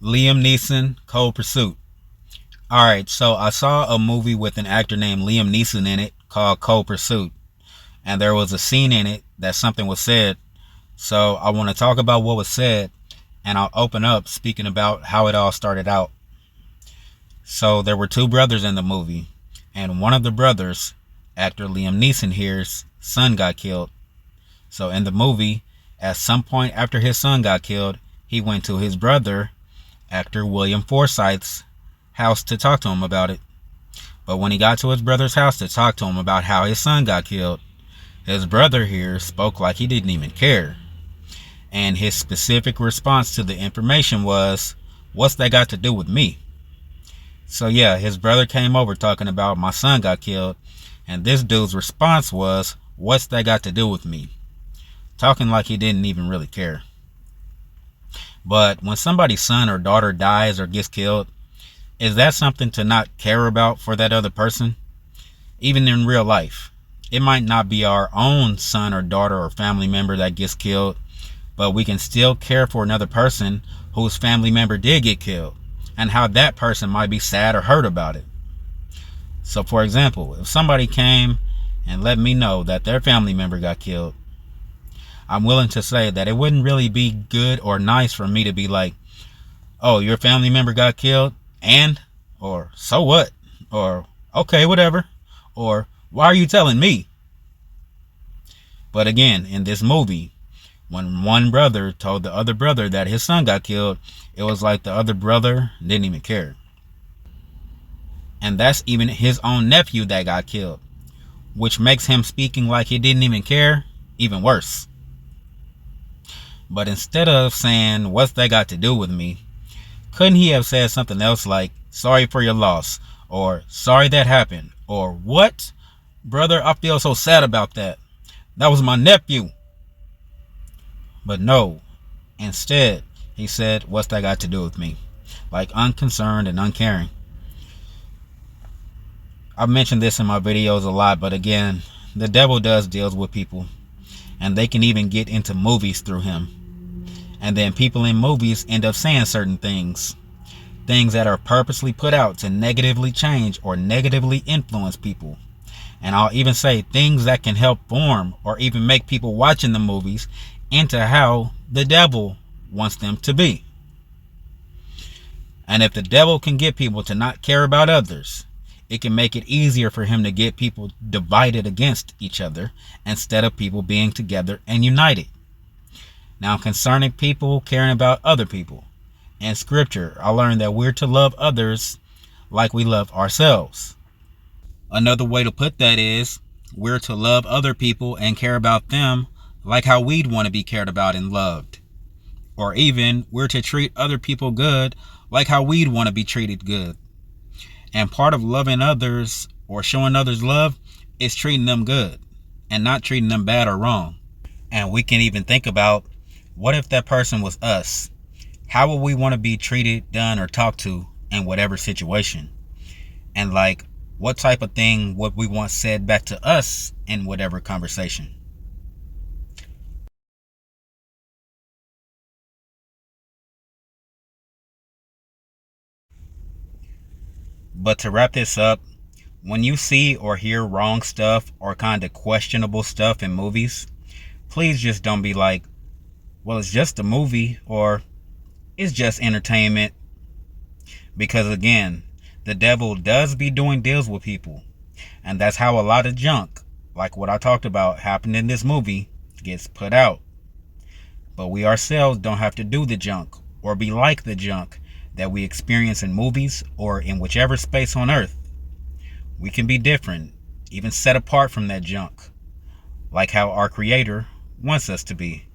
Liam Neeson, Cold Pursuit. Alright, so I saw a movie with an actor named Liam Neeson in it called Cold Pursuit. And there was a scene in it that something was said. So I want to talk about what was said, and I'll open up speaking about how it all started out. So there were two brothers in the movie, and one of the brothers, actor Liam Neeson here's son got killed. So in the movie, at some point after his son got killed, he went to his brother, actor William Forsythe's house to talk to him about it. But when he got to his brother's house to talk to him about how his son got killed, his brother here spoke like he didn't even care. And his specific response to the information was, "What's that got to do with me?" So yeah, his brother came over talking about my son got killed, and this dude's response was, "What's that got to do with me?" Talking like he didn't even really care. But when somebody's son or daughter dies or gets killed, is that something to not care about for that other person? Even in real life, it might not be our own son or daughter or family member that gets killed, but we can still care for another person whose family member did get killed, and how that person might be sad or hurt about it. So for example, if somebody came and let me know that their family member got killed, I'm willing to say that it wouldn't really be good or nice for me to be like, "Oh, your family member got killed? And?" Or, "So what?" Or, "Okay, whatever." Or, "Why are you telling me?" But again, in this movie, when one brother told the other brother that his son got killed, it was like the other brother didn't even care. And that's even his own nephew that got killed, which makes him speaking like he didn't even care even worse. But instead of saying, "What's that got to do with me?" couldn't he have said something else like, "Sorry for your loss," or "Sorry that happened," or "What? Brother, I feel so sad about that. That was my nephew." But no, instead, he said, "What's that got to do with me?" Like unconcerned and uncaring. I've mentioned this in my videos a lot, but again, the devil does deals with people, and they can even get into movies through him. And then people in movies end up saying certain things that are purposely put out to negatively change or negatively influence people. And I'll even say things that can help form or even make people watching the movies into how the devil wants them to be. And if the devil can get people to not care about others, it can make it easier for him to get people divided against each other instead of people being together and united. Now, concerning people caring about other people, in scripture, I learned that we're to love others like we love ourselves. Another way to put that is, we're to love other people and care about them like how we'd want to be cared about and loved. Or even, we're to treat other people good like how we'd want to be treated good. And part of loving others or showing others love is treating them good and not treating them bad or wrong. And we can even think about, what if that person was us? How would we want to be treated, done, or talked to in whatever situation? And like, what type of thing would we want said back to us in whatever conversation? But to wrap this up, when you see or hear wrong stuff or kind of questionable stuff in movies, please just don't be like, "Well, it's just a movie," or "It's just entertainment." Because again, the devil does be doing deals with people. And that's how a lot of junk, like what I talked about happened in this movie, gets put out. But we ourselves don't have to do the junk or be like the junk that we experience in movies or in whichever space on earth. We can be different, even set apart from that junk, like how our Creator wants us to be.